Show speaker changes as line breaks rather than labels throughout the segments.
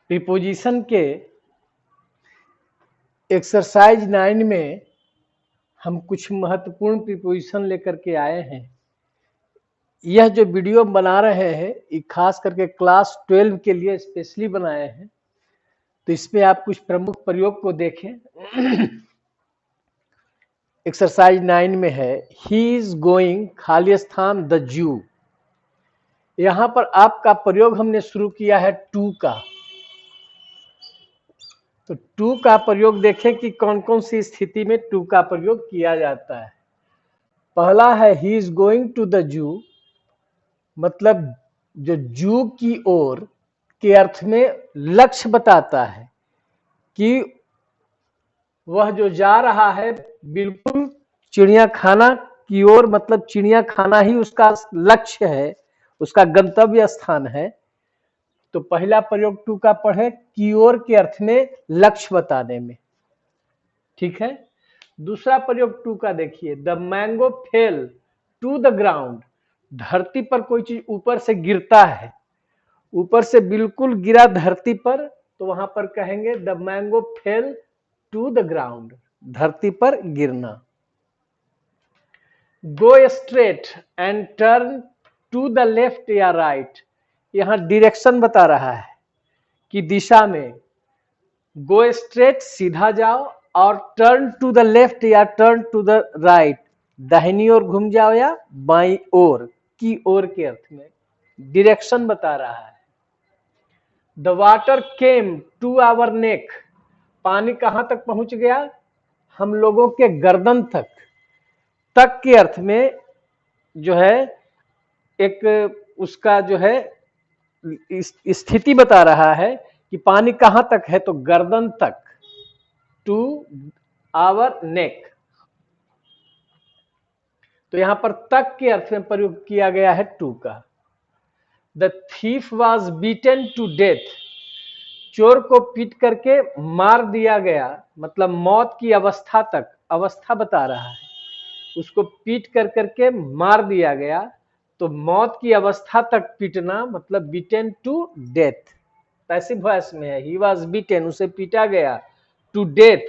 Preposition के exercise 9 में हम कुछ महत्वपूर्ण प्रीपोजिशन लेकर के आए हैं। यह जो वीडियो बना रहे हैं ये खास करके क्लास 12 के लिए स्पेशली बनाए हैं, तो इसमें आप कुछ प्रमुख प्रयोग को देखें। एक्सरसाइज 9 में है ही इज गोइंग खाली स्थान द जू। यहां पर आपका प्रयोग हमने शुरू किया है टू का। तो टू का प्रयोग देखें कि कौन कौन सी स्थिति में टू का प्रयोग किया जाता है। पहला है he is going to the zoo, मतलब जो जू की ओर के अर्थ में लक्ष्य बताता है कि वह जो जा रहा है बिल्कुल चिड़ियाखाना की ओर, मतलब चिड़ियाखाना ही उसका लक्ष्य है, उसका गंतव्य स्थान है। तो पहला प्रयोग टू का पढ़े की ओर के अर्थ में लक्ष्य बताने में, ठीक है। दूसरा प्रयोग टू का देखिए the mango fell to the ground. धरती पर कोई चीज ऊपर से गिरता है, ऊपर से बिल्कुल गिरा धरती पर, तो वहां पर कहेंगे the mango fell to the ground, धरती पर गिरना। Go straight and turn to the left या राइट, यहां डायरेक्शन बता रहा है कि दिशा में। गो स्ट्रेट सीधा जाओ और टर्न टू द लेफ्ट या टर्न टू द राइट, दाहिनी ओर घूम जाओ या बाईं ओर, की ओर के अर्थ में डायरेक्शन बता रहा है। The water came to our neck, पानी कहां तक पहुंच गया, हम लोगों के गर्दन तक। तक के अर्थ में जो है एक उसका जो है स्थिति बता रहा है कि पानी कहां तक है, तो गर्दन तक, टू आवर नेक। तो यहां पर तक के अर्थ में प्रयोग किया गया है टू का। The thief was beaten to death, चोर को पीट करके मार दिया गया, मतलब मौत की अवस्था तक, अवस्था बता रहा है, उसको पीट कर करके मार दिया गया। तो मौत की अवस्था तक पीटना मतलब beaten to death, passive voice में है। ही वॉज बीटन, उसे पीटा गया, टू डेथ,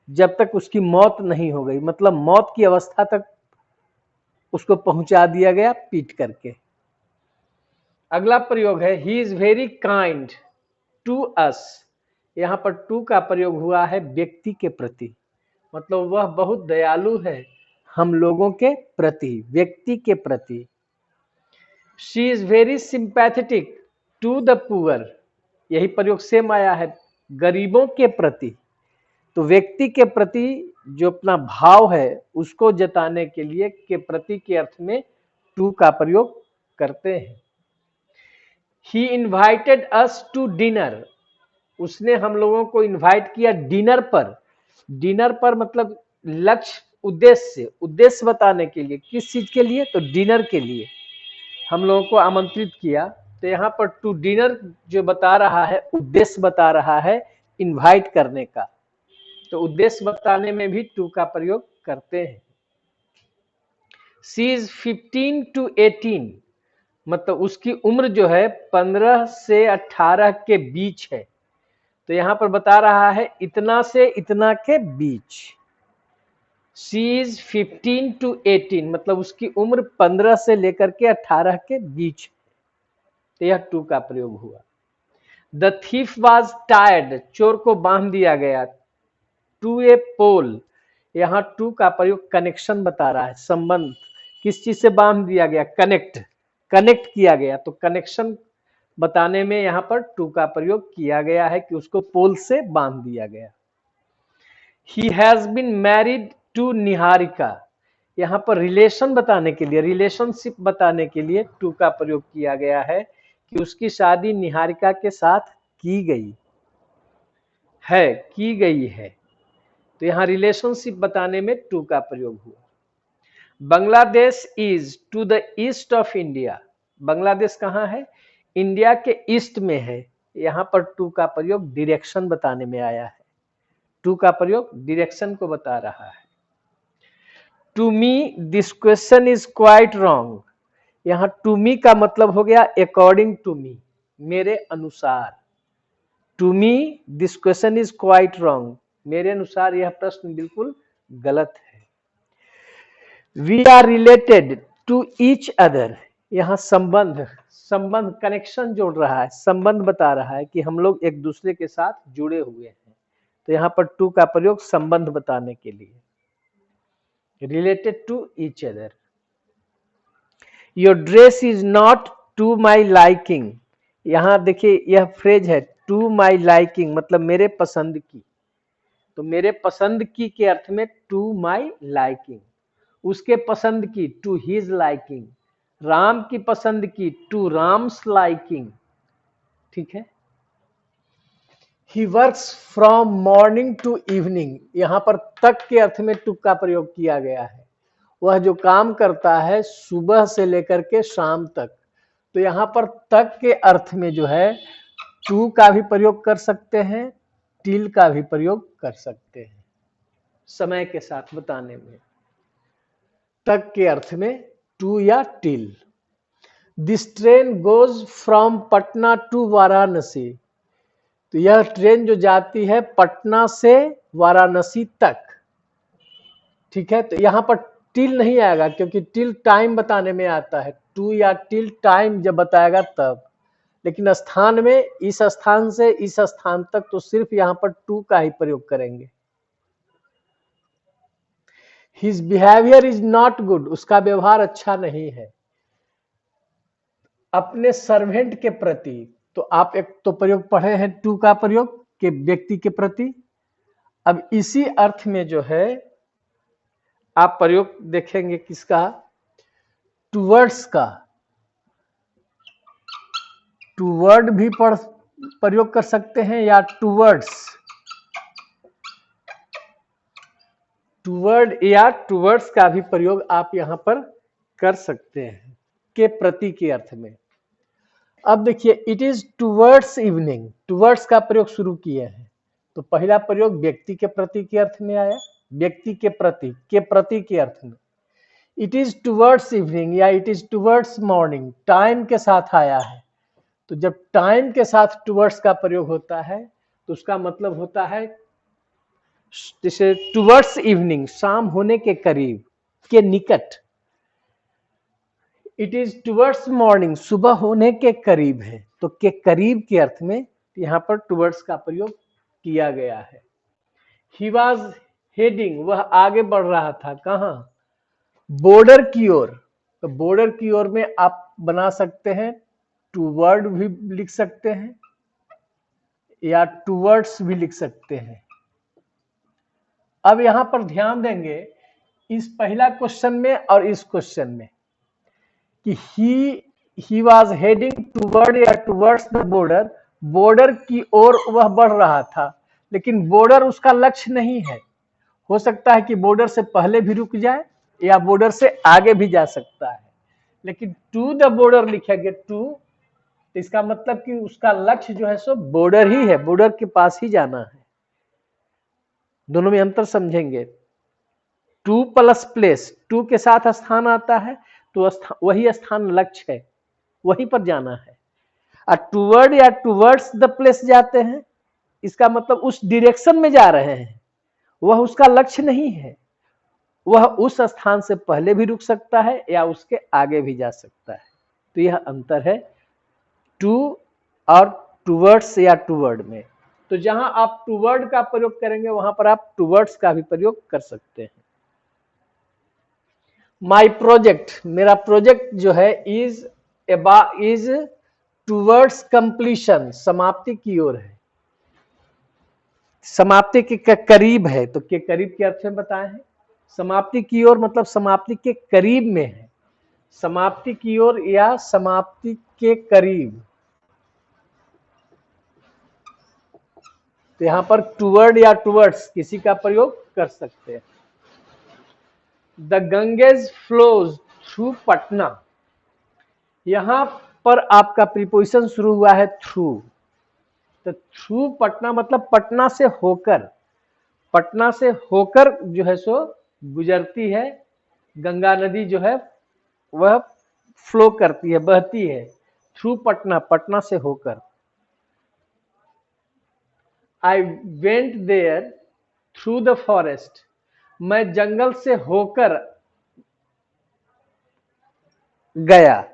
जब तक उसकी मौत नहीं हो गई, मतलब मौत की अवस्था तक उसको पहुंचा दिया गया पीट करके। अगला प्रयोग है he is very kind to us, यहां पर टू का प्रयोग हुआ है व्यक्ति के प्रति, मतलब वह बहुत दयालु है हम लोगों के प्रति, व्यक्ति के प्रति। She is very sympathetic to the poor, यही प्रयोग सेम आया है गरीबों के प्रति। तो व्यक्ति के प्रति जो अपना भाव है उसको जताने के लिए के प्रति के अर्थ में टू का प्रयोग करते हैं। He invited us to dinner, उसने हम लोगों को इन्वाइट किया डिनर पर। डिनर पर मतलब लक्ष्य, उद्देश्य, उद्देश्य बताने के लिए, किस चीज के लिए, तो डिनर के लिए हम लोगों को आमंत्रित किया। तो यहाँ पर टू डिनर जो बता रहा है, उद्देश्य बता रहा है इन्वाइट करने का, तो उद्देश्य बताने में भी टू का प्रयोग करते हैं। सी इज 15 to 18, मतलब उसकी उम्र जो है 15 से 18 के बीच है। तो यहां पर बता रहा है इतना से इतना के बीच। सी इज 15 to 18, मतलब उसकी उम्र 15 से लेकर के 18 के बीच। तो यह टू का प्रयोग हुआ। द थीफ वॉज टायर्ड, चोर को बांध दिया गया, टू ए पोल, यहां टू का प्रयोग कनेक्शन बता रहा है, संबंध, किस चीज से बांध दिया गया, कनेक्ट, कनेक्ट किया गया। तो कनेक्शन बताने में यहां पर टू का प्रयोग किया गया है कि उसको पोल से बांध दिया गया। He has been married to Niharika, यहां पर रिलेशन बताने के लिए, रिलेशनशिप बताने के लिए टू का प्रयोग किया गया है कि उसकी शादी निहारिका के साथ की गई है, की गई है। तो यहां रिलेशनशिप बताने में टू का प्रयोग हुआ। Bangladesh is to the east of India, Bangladesh कहां है, इंडिया के ईस्ट में है। यहां पर टू का प्रयोग डायरेक्शन बताने में आया है, टू का प्रयोग डायरेक्शन को बता रहा है। To me this question is quite wrong, यहां टू मी का मतलब हो गया अकॉर्डिंग टू मी, मेरे अनुसार। To me this question is quite wrong, मेरे अनुसार यह प्रश्न बिल्कुल गलत है। We are related to each other, यहाँ संबंध, संबंध कनेक्शन जोड़ रहा है, संबंध बता रहा है कि हम लोग एक दूसरे के साथ जुड़े हुए हैं, तो यहाँ पर टू का प्रयोग संबंध बताने के लिए, related to each other. Your dress is not to my liking, यहाँ देखिए यह फ्रेज है टू माई लाइकिंग, मतलब मेरे पसंद की, तो मेरे पसंद की के अर्थ में टू माई लाइकिंग, उसके पसंद की टू हिज लाइकिंग, राम की पसंद की टू राम्स लाइकिंग, ठीक है। He works from morning to evening, यहां पर तक के अर्थ में टू का प्रयोग किया गया है, वह जो काम करता है सुबह से लेकर के शाम तक, तो यहां पर तक के अर्थ में जो है टू का भी प्रयोग कर सकते हैं, टिल का भी प्रयोग कर सकते हैं, समय के साथ बताने में, तक के अर्थ में टू या till. This train goes from Patna to Varanasi, तो यह ट्रेन जो जाती है पटना से वाराणसी तक, ठीक है। तो यहां पर टिल नहीं आएगा क्योंकि टिल टाइम बताने में आता है, टू या टिल टाइम जब बताएगा तब, लेकिन स्थान में इस स्थान से इस स्थान तक तो सिर्फ यहां पर टू का ही प्रयोग करेंगे। His behaviour is not good, उसका व्यवहार अच्छा नहीं है, अपने सर्वेंट के प्रति, तो आप एक तो प्रयोग पढ़े हैं टू का प्रयोग के व्यक्ति के प्रति, अब इसी अर्थ में जो है आप प्रयोग देखेंगे किसका, टूवर्ड्स का, टूवर्ड भी प्रयोग कर सकते हैं या टूवर्ड्स, टूवर्ड या टूवर्ड्स का भी प्रयोग आप यहां पर कर सकते हैं के प्रति के अर्थ में। अब देखिए it is towards evening, towards का प्रयोग शुरू किए हैं, तो पहला प्रयोग व्यक्ति के प्रति के अर्थ में आया, व्यक्ति के प्रति के अर्थ में। इट इज टूवर्ड्स इवनिंग या it is towards morning, time के साथ आया है, तो जब टाइम के साथ टूवर्ड्स का प्रयोग होता है तो उसका मतलब होता है जैसे टूवर्ड्स इवनिंग, शाम होने के करीब, के निकट। इट इज टूवर्ड्स मॉर्निंग, सुबह होने के करीब है, तो के करीब के अर्थ में यहाँ पर टूवर्ड्स का प्रयोग किया गया है। ही वॉज हेडिंग, वह आगे बढ़ रहा था, कहाँ, बॉर्डर की ओर, तो बॉर्डर की ओर में आप बना सकते हैं टूवर्ड भी लिख सकते हैं या टूवर्ड्स भी लिख सकते हैं। अब यहां पर ध्यान देंगे इस पहला क्वेश्चन में और इस क्वेश्चन में कि ही वाज हेडिंग टूवर्ड या टूवर्ड्स द बॉर्डर, बॉर्डर की ओर वह बढ़ रहा था, लेकिन बॉर्डर उसका लक्ष्य नहीं है, हो सकता है कि बॉर्डर से पहले भी रुक जाए या बॉर्डर से आगे भी जा सकता है, लेकिन टू द बॉर्डर लिखेंगे टू, तो इसका मतलब कि उसका लक्ष्य जो है सो बॉर्डर ही है, बॉर्डर के पास ही जाना है। दोनों में अंतर समझेंगे। टू प्लस प्लेस, टू के साथ स्थान आता है तो वही स्थान लक्ष्य है, वहीं पर जाना है। और टूवर्ड या टूवर्ड्स द प्लेस जाते हैं, इसका मतलब उस डायरेक्शन में जा रहे हैं, वह उसका लक्ष्य नहीं है, वह उस स्थान से पहले भी रुक सकता है या उसके आगे भी जा सकता है। तो यह अंतर है टू और टूवर्ड्स या टूवर्ड में। तो जहां आप टूवर्ड का प्रयोग करेंगे वहां पर आप टूवर्ड्स का भी प्रयोग कर सकते हैं। माई प्रोजेक्ट, मेरा प्रोजेक्ट जो है इज टूवर्ड्स कंप्लीशन, समाप्ति की ओर है, समाप्ति के करीब है, तो के करीब के अर्थ में बताए हैं। समाप्ति की ओर मतलब समाप्ति के करीब में है, समाप्ति की ओर या समाप्ति के करीब, तो यहां पर टूवर्ड या टूवर्ड्स किसी का प्रयोग कर सकते हैं। The Ganges flows through Patna, यहां पर आपका प्रीपोजिशन शुरू हुआ है थ्रू, तो थ्रू पटना मतलब पटना से होकर, पटना से होकर जो है सो गुजरती है, गंगा नदी जो है वह फ्लो करती है, बहती है, थ्रू पटना, पटना से होकर। I went there through the forest, मैं जंगल से होकर गया।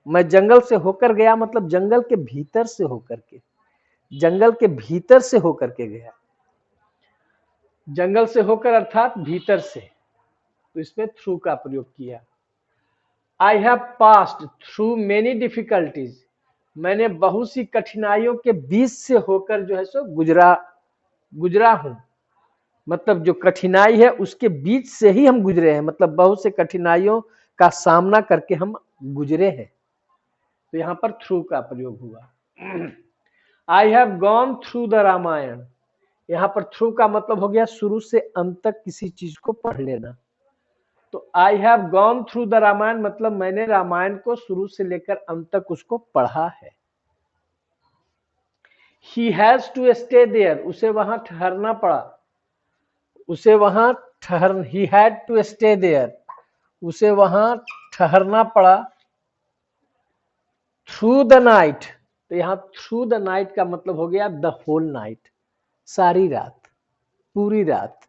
मैं जंगल से होकर गया मतलब जंगल के भीतर से होकर के, जंगल के भीतर से होकर के गया, जंगल से होकर अर्थात भीतर से, तो इसमें थ्रू का प्रयोग किया। I have passed through many difficulties, मैंने बहुत सी कठिनाइयों के बीच से होकर जो है सो गुजरा हूं, मतलब जो कठिनाई है उसके बीच से ही हम गुजरे हैं, मतलब बहुत से कठिनाइयों का सामना करके हम गुजरे हैं, तो यहां पर थ्रू का प्रयोग हुआ। I have gone through the Ramayana, यहां पर थ्रू का मतलब हो गया शुरू से अंत तक किसी चीज को पढ़ लेना, तो I have gone through the Ramayana मतलब मैंने रामायण को शुरू से लेकर अंत तक उसको पढ़ा है। He has to stay there, उसे वहां ठहरना पड़ा, उसे वहां ही हैड टू स्टे देयर, उसे वहां ठहरना पड़ा। थ्रू द नाइट, तो यहां थ्रू द नाइट का मतलब हो गया द होल नाइट, सारी रात, पूरी रात।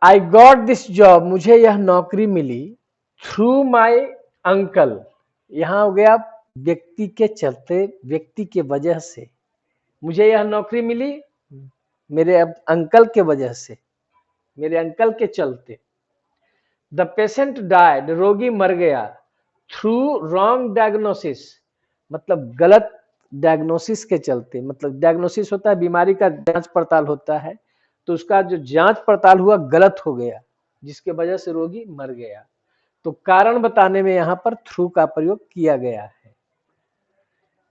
आई गॉट दिस जॉब, मुझे यह नौकरी मिली। थ्रू माई अंकल, यहां हो गया व्यक्ति के चलते, व्यक्ति के वजह से, मुझे यह नौकरी मिली मेरे अंकल के वजह से, मेरे अंकल के चलते। द पेशेंट डाइड, रोगी मर गया। थ्रू रॉन्ग डायग्नोसिस, मतलब गलत डायग्नोसिस के चलते, मतलब डायग्नोसिस होता है बीमारी का जांच पड़ताल होता है, तो उसका जो जांच पड़ताल हुआ गलत हो गया, जिसके वजह से रोगी मर गया, तो कारण बताने में यहां पर थ्रू का प्रयोग किया गया है।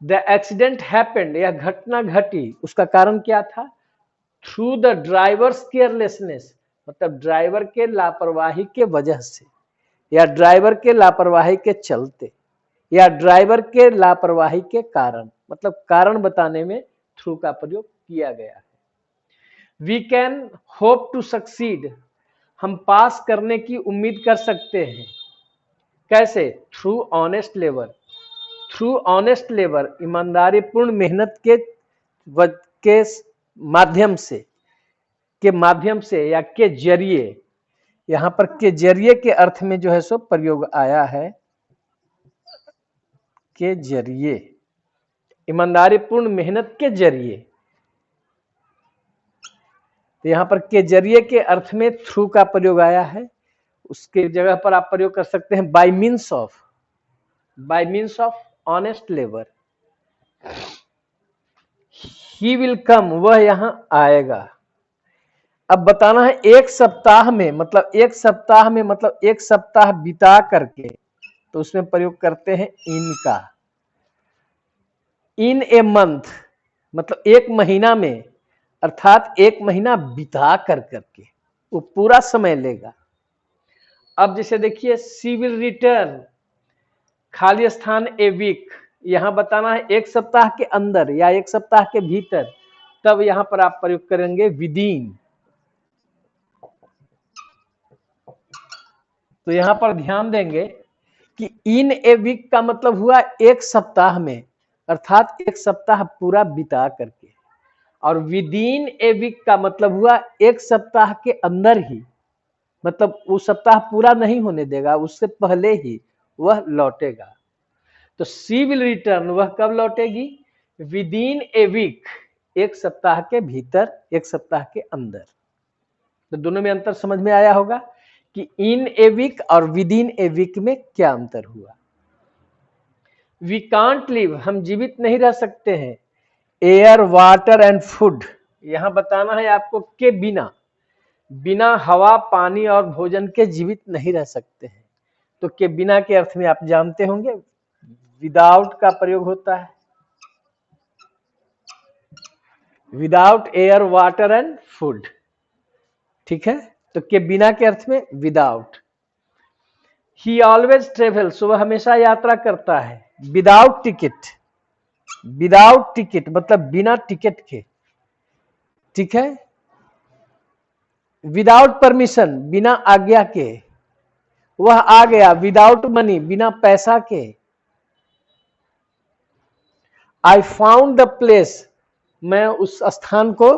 द एक्सीडेंट हैपेंड, यह घटना घटी, उसका कारण क्या था? थ्रू द ड्राइवर्स केयरलेसनेस, मतलब ड्राइवर के लापरवाही के वजह से, या ड्राइवर के लापरवाही के चलते, या ड्राइवर के लापरवाही के कारण, मतलब कारण बताने में थ्रू का प्रयोग किया गया है। We can hope to succeed, हम पास करने की उम्मीद कर सकते हैं। कैसे? Through honest labour, through honest labour, ईमानदारी पूर्ण मेहनत के माध्यम से या के जरिए, यहां पर के जरिए के अर्थ में जो है सो प्रयोग आया है, के जरिए, ईमानदारी पूर्ण मेहनत के जरिए, तो यहां पर के जरिए के अर्थ में थ्रू का प्रयोग आया है। उसके जगह पर आप प्रयोग कर सकते हैं bye means of honest labour. He will come, वह यहां आएगा। अब बताना है एक सप्ताह में, मतलब एक सप्ताह में मतलब एक सप्ताह बिता करके, तो उसमें प्रयोग करते हैं इन का। इन ए मंथ मतलब एक महीना में, अर्थात एक महीना बिता कर करके, वो पूरा समय लेगा। अब जैसे देखिए सी विल रिटर्न, खाली स्थान ए वीक, यहां बताना है एक सप्ताह के अंदर या एक सप्ताह के भीतर, तब यहां पर आप प्रयोग करेंगे विदिन। तो यहां पर ध्यान देंगे कि इन ए वीक का मतलब हुआ एक सप्ताह में, अर्थात एक सप्ताह पूरा बिता करके, और विदिन ए वीक का मतलब हुआ एक सप्ताह के अंदर ही, मतलब वो सप्ताह पूरा नहीं होने देगा, उससे पहले ही वह लौटेगा। तो सी विल रिटर्न, वह कब लौटेगी? विदिन ए वीक, एक सप्ताह के भीतर, एक सप्ताह के अंदर। तो दोनों में अंतर समझ में आया होगा कि इन ए वीक और विदिन ए वीक में क्या अंतर हुआ। वी कांट लिव, हम जीवित नहीं रह सकते हैं। एयर, वाटर एंड फूड, यहां बताना है आपको के बिना, बिना हवा, पानी और भोजन के जीवित नहीं रह सकते हैं। तो के बिना के अर्थ में आप जानते होंगे विदाउट का प्रयोग होता है, without air, water and food, ठीक है। तो के बिना के अर्थ में विदाउट। ही ऑलवेज ट्रेवल्स, वह हमेशा यात्रा करता है। विदाउट टिकट, विदाउट टिकट मतलब बिना टिकट के, ठीक है। विदाउट परमिशन, बिना आज्ञा के, वह आ गया। विदाउट मनी, बिना पैसा के। आई फाउंड द प्लेस, मैं उस स्थान को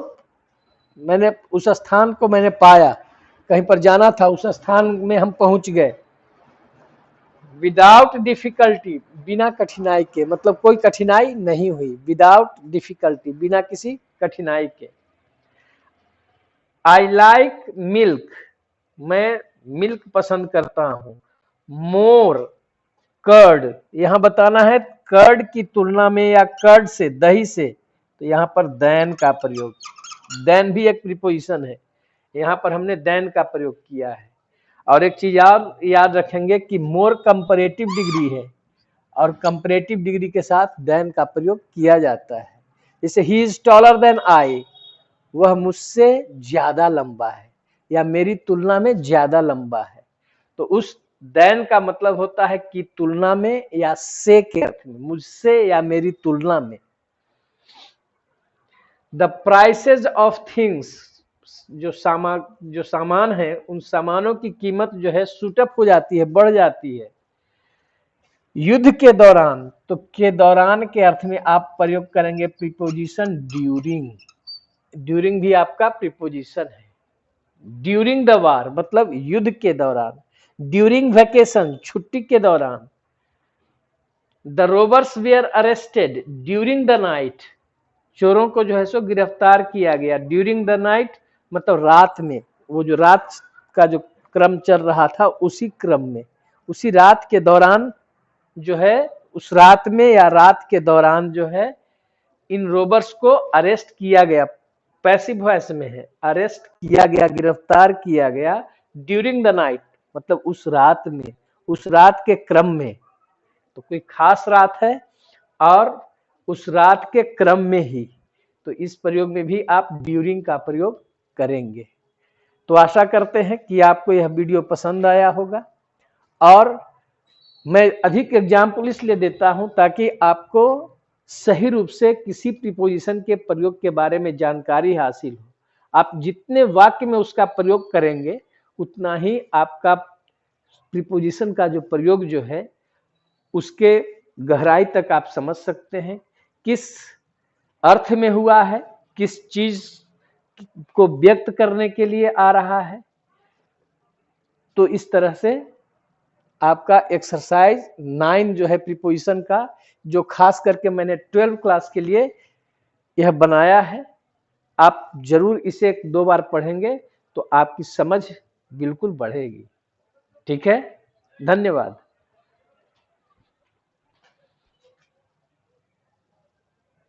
मैंने पाया, कहीं पर जाना था, उस स्थान में हम पहुंच गए। विदाउट डिफिकल्टी, बिना कठिनाई के, मतलब कोई कठिनाई नहीं हुई। विदाउट डिफिकल्टी, बिना किसी कठिनाई के। आई लाइक मिल्क, मैं मिल्क पसंद करता हूं। मोर कर्ड, यहां बताना है कर्ड की तुलना में या कर्ड से, दही से, तो यहां पर देन का प्रयोग, देन भी एक प्रीपोजिशन है, यहां पर हमने देन का प्रयोग किया है। और एक चीज आप याद रखेंगे कि मोर कंपैरेटिव डिग्री है, और कंपैरेटिव डिग्री के साथ देन का प्रयोग किया जाता है। जैसे he is taller than I, वह मुझसे ज्यादा लंबा है या मेरी तुलना में ज्यादा लंबा है, तो उस देन का मतलब होता है कि तुलना में या से के अर्थ में, मुझसे या मेरी तुलना में। द प्राइसेज ऑफ थिंग्स, जो सामान है, उन सामानों की कीमत जो है शूटअप हो जाती है, बढ़ जाती है। युद्ध के दौरान, तो के दौरान के अर्थ में आप प्रयोग करेंगे प्रीपोजिशन ड्यूरिंग। ड्यूरिंग भी आपका प्रीपोजिशन है। ड्यूरिंग द वार मतलब युद्ध के दौरान। ड्यूरिंग वेकेशन, छुट्टी के दौरान। The robbers were arrested during the night, चोरों को जो है सो गिरफ्तार किया गया ड्यूरिंग द नाइट, मतलब रात में, वो जो रात का जो क्रम चल रहा था उसी क्रम में, उसी रात के दौरान जो है, उस रात में या रात के दौरान जो है इन रोबर्स को अरेस्ट किया गया। पैसिव वॉइस में है, अरेस्ट किया गया, गिरफ्तार किया गया ड्यूरिंग द नाइट, मतलब उस रात में, उस रात के क्रम में। तो कोई खास रात है और उस रात के क्रम में ही, तो इस प्रयोग में भी आप ड्यूरिंग का प्रयोग करेंगे। तो आशा करते हैं कि आपको यह वीडियो पसंद आया होगा, और मैं अधिक एग्जाम्पल इसलिए देता हूं ताकि आपको सही रूप से किसी प्रीपोजिशन के प्रयोग के बारे में जानकारी हासिल हो। आप जितने वाक्य में उसका प्रयोग करेंगे उतना ही आपका प्रीपोजिशन का जो प्रयोग जो है उसके गहराई तक आप समझ सकते हैं, किस अर्थ में हुआ है, किस चीज को व्यक्त करने के लिए आ रहा है। तो इस तरह से आपका एक्सरसाइज 9 जो है प्रीपोजिशन का, जो खास करके मैंने 12 क्लास के लिए यह बनाया है, आप जरूर इसे 2 बार पढ़ेंगे तो आपकी समझ बिल्कुल बढ़ेगी। ठीक है, धन्यवाद।